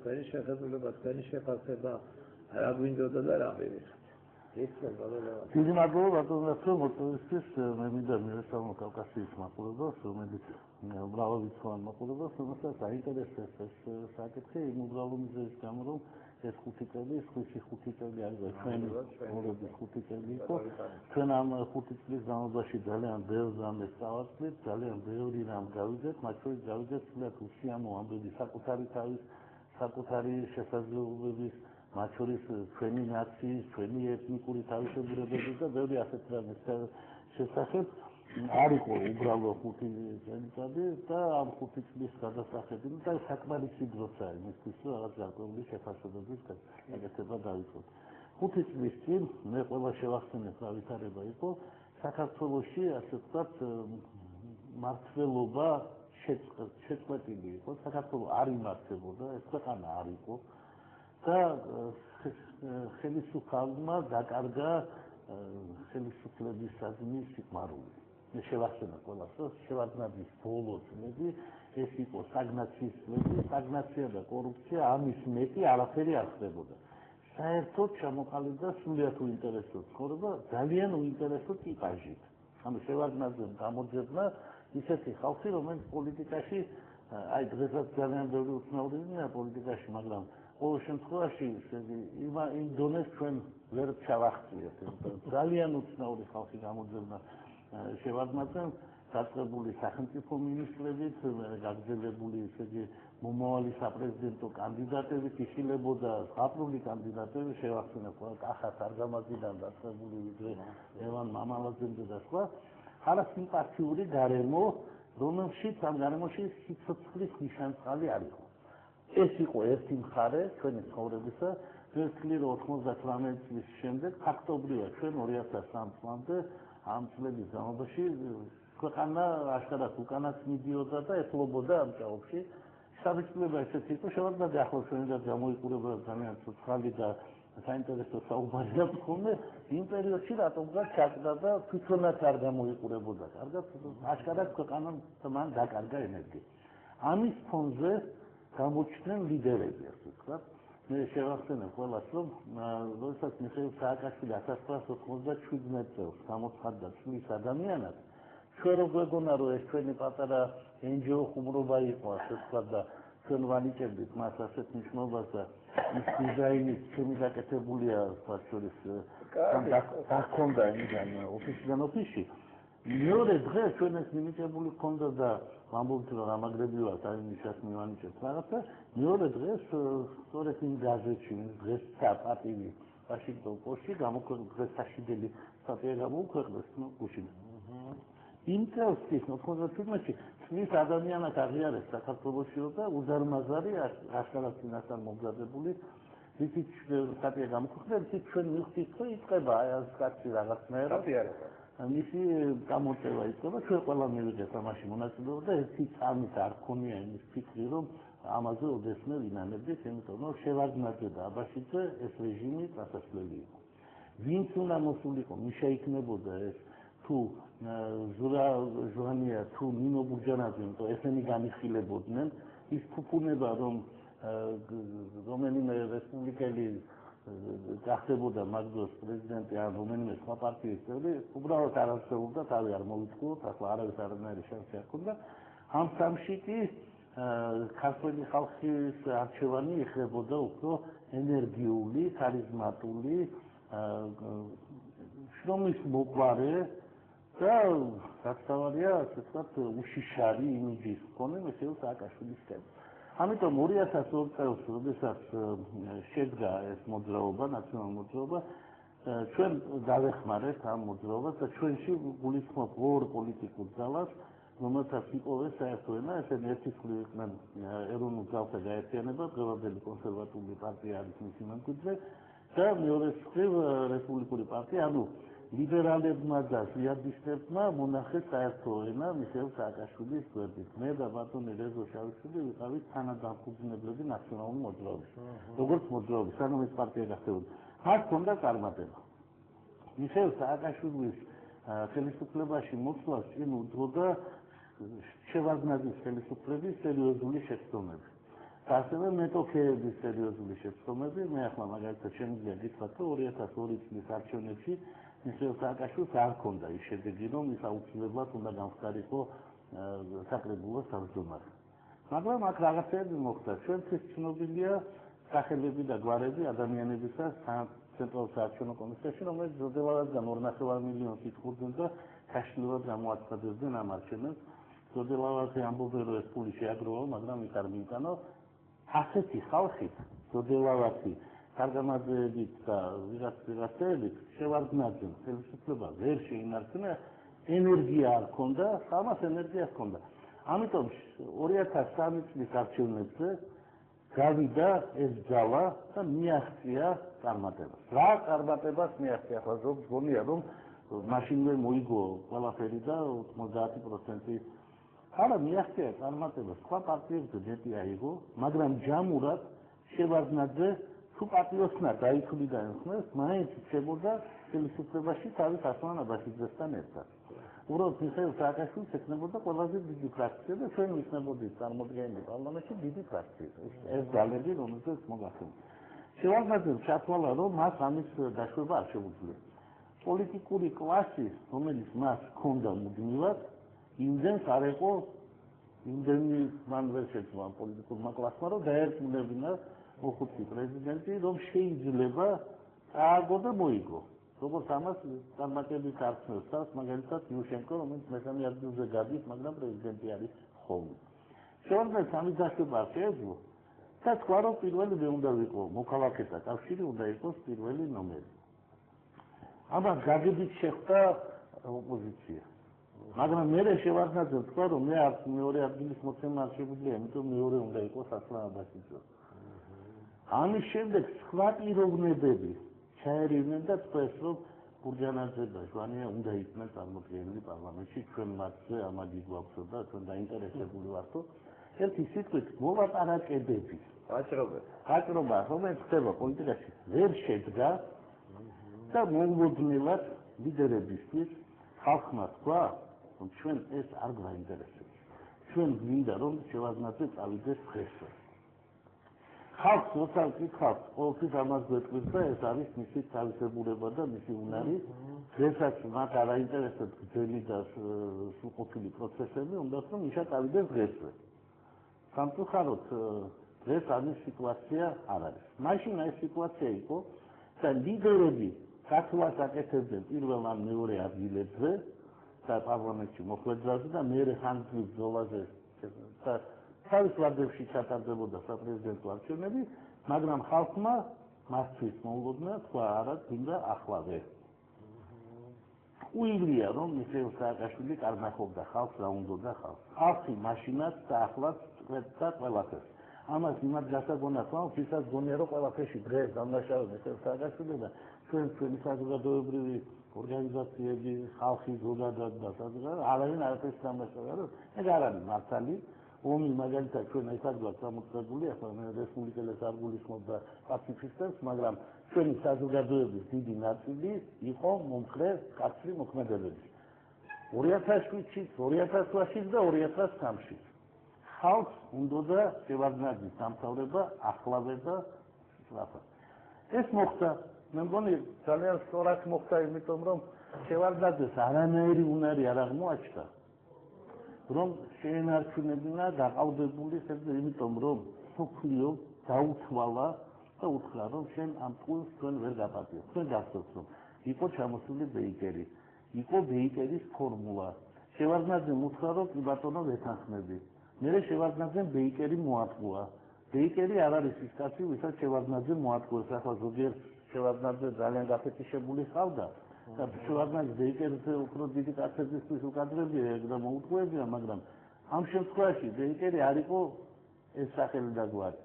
თქვენი შეხედულება, თქვენი შეფასება რა გვინდოდა და რა მივიღეთ. დიდი მადლობა ბატონო მოწვევისთვის მე მინდა მივესალმო კავკასიის მაყურებელს რომელიც მრავალრიცხოვან მაყურებელს რომელსაც აინტერესებს ეს საკითხი იმ უბრალო მიზეზის გამო რომ ეს 5 წელი სხვისი 5 წელი არის ჩვენი ცხოვრების 5 წელი იყო ჩვენ ამ 5 წლის განმავლობაში ძალიან ბევრ რამეს წავაწყდით ძალიან ბევრი რამ გავიძეთ მათ შორის გავიძეთ სულად უსიამო ამბები საკუთარი შესაძლებლობების მათ შორის ჩვენი ნაციის, ჩვენი ეთნიკური თავისებურებების და ბევრი ასეთ რამის შესახებ არ იყო უბრალო 5 წელიწადი და ამ 5 წლის გადასახედი და საკმარისი დროა იმისთვის რომ რაღაც გარკვეული შეფასებების გაკეთება დავიწყოთ. 5 წლის წინ მე ყველა შევახსენებ რა ვითარება იყო საქართველოში ასე ვთქვათ მართლობა შეწყვეტილი იყო საქართველოს არ იმართებოდა ეს ქვეყანა არ იყო და ხელისუფალმა დაკარგა ხელისუფლებისადმი სიყვარული. მე შევახსენებ ყველას, რომ შევარდნაძის ბოლო წლები ეს იყო სტაგნაციის წლები, სტაგნაცია და კორუფცია ამის მეტი არაფერი არ ხდებოდა. საერთოდ ჩამოყალიბდა სულიად უინტერესო ცხოვრება, ძალიან უინტერესო ტიპაჟით. ანუ შევარდნაძემ გამოძებნა ისეთი ხალხი, რომელიც პოლიტიკაში აი დღესაც ძალიან ბევრი უცნაურია პოლიტიკაში, მაგრამ ყოველ შემთხვევაში იმ დონეს ჩვენ ვერ ჩავახციეთ. ძალიან უცნაური ხალხი გამოძებნა შევარდნაძემ, დაწყებული სახელმწიფო მინისტრებით, გაგრძელებული მომავალი საპრეზიდენტო კანდიდატებით, იშილებოდა ზღაპრული კანდიდატები, შევახსენებ კახას არგამაძიდან დაწყებული ვიდრე ევან მამალაძემდე და სხვა, არასიმპათიური გარემო, რომელშიც ამ გარემოში სიცოცხლის ნიშანწყალი არ იყო. ეს იყო ერთი მხარე ჩვენი ცხოვრებისა, ვერცლი რომ 98 წლის შემდეგ ფაქტობრივად ჩვენ 2003 წლამდე ამ წლების განმავლობაში ქვეყანა აშკარად უკანაც მიდიოდა და ეთლობოდა ამ ჭაობში. საბჭოება ესეთი იყო, შევარდნაძე ახლავს ჩვენიდან გამოიყურება ძალიან ცოცხალი და საინტერესო საუბარი აქვს ხოლმე, იმ პერიოდში რატომღაც ჩაკდა და თვითონაც არ გამოიყურებოდა. კარგად, აშკარად ქვეყანამ მან დაკარგა ენერგია. ამის ფონზე გამოჩნდნენ ლიდერები, ასე ვთქვათ. მე შევახსენებ ყველას, რომ როდესაც მიხეილ სააკაშვილი 1997 წელს გამოცხადდა ცვლის ადამიანად, ჩვენ რო გვეგონა, რომ ეს ჩვენი პატარა NGO ხუმრობა იყო, ასე ვთქვათ და ჩვენ ვანიჭებდით მას ასეთ მნიშვნელობას და ის დიზაინით ჩემი გაკეთებულია, თქვათ შორის დაქონდა იმიდან ოფისიდან ოფისში. მეორე დღეს ჩვენ ეს მინიჭებული ჰქონდა და ვამბობთ რომ რამაგრები ვართ, აი მისას მივანიჭებთ რაღაცა. მეორე დღეს სწორედ იმ გაზეთში, დღეს საპატივი ვაშინგტონ პოსტში გამოქვეყნდა დღეს საშიდელი სტატია გამოუქვეყნეს გუშინ. იმ წელს ის 97-ში ცვლის ადამიანად აღიარეს საქართველოსიო და უზარმაზარი აშკარად წინასწარ მომზადებული ისიც სტატია გამოქვეყნდა, ისიც ჩვენ მივხვდით, რომ იწყება აი ეს კაცი რაღაცნაირად. მისი გამოწევა იწყება, ჩვენ ყველა მივიღეთ ამაში მონაწილეობა და ერთი წამით არ ქონია იმის ფიქრი, რომ ამაზე ოდესმე ვინანებდით, იმიტომ რომ შევარდნაძე და აბაშიძე ეს რეჟიმი წასასვლელი იყო. ვინც უნდა მოსულიყო, მის შეიქმნებოდა ეს თუ ზურა ჟვანია, თუ ნინო ბურჯანაძე, იმიტომ ესენი განიხილებოდნენ, ის ფუფუნება, რომ რომელიმე რესპუბლიკელი გახდებოდა მაგდროს პრეზიდენტი ან რომელიმე სხვა პარტიის წევრი, უბრალოდ არ არსებობდა, თავი არ მოვიწყოთ, ახლა არავის არანაირი შანსი არ ჰქონდა. ამ სამში კი ქართველი ხალხის არჩევანი იხლებოდა უფრო ენერგიული, ქარიზმატული, შრომის მოყვარე და რაც თავარია, ასე ვთქვათ, უშიშარი იმიჯის მქონე მიხეილ სააკაშვილისკენ. ამიტომ 2002 წელს, როდესაც შედგა ეს მოძრაობა, ნაციონალური მოძრაობა, ჩვენ დავეხმარეთ ამ მოძრაობას და ჩვენში გულისხმობ ორ პოლიტიკურ ძალას, რომელთაც იპოვეს საერთო ენა, ესენი ერთი მხრივ იყვნენ ეროვნულ ძალთა გაერთიანება, დღევანდელი კონსერვატიული პარტია არის მისი მემკვიდრე და მეორე მხრივ რესპუბლიკური პარტია, ანუ ლიბერალებმა და ზიადისტებმა მონახეს საერთო ენა მიხეილ სააკაშვილის გვერდით. მე და ბატონი რეზო შავიშვილი ვიყავით თანადამფუძნებლები ნაციონალური მოძრაობის. როგორც მოძრაობის, ანუ ეს პარტია გახდებოდა. მას ჰქონდა წარმატება. მიხეილ სააკაშვილის ხელისუფლებაში მოცვლას წინ უძღოდა შევარდნაძის ხელისუფლების სერიოზული შეცდომები. ასევე მეტოქეების სერიოზული შეცდომები, მე ახლა მაგალითად შემიძლია გითხრათ, რომ 2002 წლის არჩევნებში მიხეილ სააკაშვილს არ ჰქონდა ის შედეგი, რომ ის აუცილებლად უნდა გამხდარიყო საკრებულოს თავმჯდომარე. მაგრამ აქ რაღაცები მოხდა. ჩვენთვის ცნობილია სახელები და გვარები ადამიანებისა ცენტრალურ საარჩევნო კომისიაში, რომელიც ზრდილავებთან 2,5 მილიონს ითხოვდნენ და ქაშლილად გამოაცხადებდნენ ამ არჩევნებს. ზრდილავები ამბობენ, რომ ეს ფული შეაგროვა, მაგრამ ის არ მიიტანა. ასეთი ხალხით, ზრდილავები, სარგამაძეებით და ვიღაცებით შევარდნაძემ ხელისუფლება ვერ შეინარჩუნა, ენერგია არ ჰქონდა, ამას ენერგია ჰქონდა. ამიტომ 2003 წლის არჩევნებზე გავიდა ეს ძალა და მიაღწია წარმატებას. რა წარმატებას მიაღწია? ახლა ზოგს გონია, რომ მაშინვე მოიგო ყველაფერი და 90%. არა, მიაღწია წარმატებას. სხვა პარტიებზე მეტი აიღო, მაგრამ ჯამურად შევარდნაძე თუ პატიოსნად დაითვლიდა ეხმეს, მაინც რჩებოდა ხელისუფლებაში თავის ასლან აბაშიძესთან ერთად. უბრალოდ მიხეილ სააკაშვილს ექნებოდა ყველაზე დიდი ფრაქცია და ჩვენ ვიქნებოდით წარმოდგენილი პარლამენტში დიდი ფრაქცია. ეს ძალები, რომელზეც მოგახსენეთ. შევარდნაძემ ჩათვალა, რომ მას ამის დაშვება არ შეუძლია. პოლიტიკური კლასი, რომელიც მას ჰქონდა მუდმივად, იმდენს არ იყო, იმდენი მან ვერ შეძლო ამ პოლიტიკურმა კლასმა, რომ დაერწმუნებინა მოხუცი პრეზიდენტი, რომ შეიძლება წააგო და მოიგო. როგორც ამას წარმატებით არცნობს თავს, მაგალითად იუშენკო, რომელიც მესამე ადგილზე გადის, მაგრამ პრეზიდენტი არის ხოლმე. შევარდნაძეს ამის დაშვება არ შეეძლო და თქვა, რომ პირველი უნდა ვიყო მოქალაქეთა კავშირი, უნდა იყოს პირველი ნომერი. ამას გაგებით შეხვდა ოპოზიცია. მაგრამ მე შევარდნაძემ თქვა, რომ მე არც მეორე ადგილის მოცემა არ შეგვიძლია, იმიტომ მეორე უნდა იყოს ასლან აბაშიძე. ამის შემდეგ სხვა პიროვნებები ჩაერევნენ და თქვეს, რომ გურჯანაძე და ჟვანია უნდა იყვნენ წარმოდგენილი პარლამენტში, ჩვენ მათზე ამაგი გვაქვსო და ჩვენ დაინტერესებული ვართ. ერთი სიტყვით მოვაპარაკებები. ვაჭრობა, რომელიც ხდება პოლიტიკაში, ვერ შედგა და მოულოდნელად ლიდერებისთვის ხალხმა თქვა, რომ ჩვენ ეს არ გვაინტერესებს. ჩვენ გვინდა, რომ შევარდნაძე წავიდეს დღესვე. ხალხს როცა ვკითხავთ, ყოველთვის ამას გვეტყვის და ეს არის მისი თავისებურება და მისი უნარი. დღესაც მათ არ აინტერესებს გრძელი და სრულყოფილი პროცესები, უნდა რომ ისა წავიდეს დღესვე. სამწუხაროდ დღეს ამის სიტუაცია არ არის. მაშინ ეს სიტუაცია იყო და ლიდერები გათვლას აკეთებდნენ პირველ ან მეორე ადგილებზე და პარლამენტში მოხვედრაზე და მეორე ხანგრძლივ ბრძოლაზე და თავის ვადებში ჩატარდებოდა საპრეზიდენტო არჩევნები, მაგრამ ხალხმა მასთვის მოულოდნელად თქვა, არა, გვინდა ახლავე. უიღლია, რომ მიხეილ სააკაშვილი კარნახობდა ხალხს, რა უნდოდა ხალხს. ხალხი მაშინაც და ახლაც წვეთდა ყველაფერს. ამას იმად გასაგონად ვამბობ, ვისაც გონია, რომ ყველაფერში დღეს დამნაშავე მიხეილ სააკაშვილი და ჩვენი საზოგადოებრივი ორგანიზაციები, ხალხი ზოგადად და საზოგადოება არავინ არაფერს დამნაშავე არ არის. ეს არ არის მართალი. ომი მაგალითად ჩვენ ისად გვაქვს ამოწყებული, ახლა მე რესპუბლიკელებს არ გულისხმობ და პაციფისტებს, მაგრამ ჩვენი საზოგადოების დიდი ნაწილი იყო მომხრე კაცრი მოქმედებების. 2007-ში, 2008-ში და 2003-ში. ხალხს უნდოდა შევარდნაძის დამთავრება ახლავე და სწრაფად. ეს მოხდა, მე მგონი ძალიან სწორად მოხდა, იმიტომ რომ შევარდნაძეს არანაირი უნარი არ აღმოაჩნდა. რომ შეენარჩუნებინა დაყალბებული ხებზე, იმიტომ რომ სოფლიო დაუთვალა და უთხრა, რომ შენ ამ ტყუილს ჩვენ ვერ გაპატიო. ჩვენ გახსოვთ, რომ იყო ჩამოსული ბეიკერი, იყო ბეიკერის ფორმულა. შევარდნაძემ უთხრა, რომ კი ბატონო ვეთანხმები. მერე შევარდნაძემ ბეიკერი მოატყუა. ბეიკერი არ არის ის კაცი, ვისაც შევარდნაძემ მოატყუეს. ახლა ზოგიერთ შევარდნაძე ძალიან გაფეთიშებული ხავდა. და შევარდნაძე ბეიკერზე უფრო დიდი კაცებისთვის უკადრებია და მოუტყუებია, მაგრამ ამ შემთხვევაში ბეიკერი არ იყო ეს სახელი და გვარი.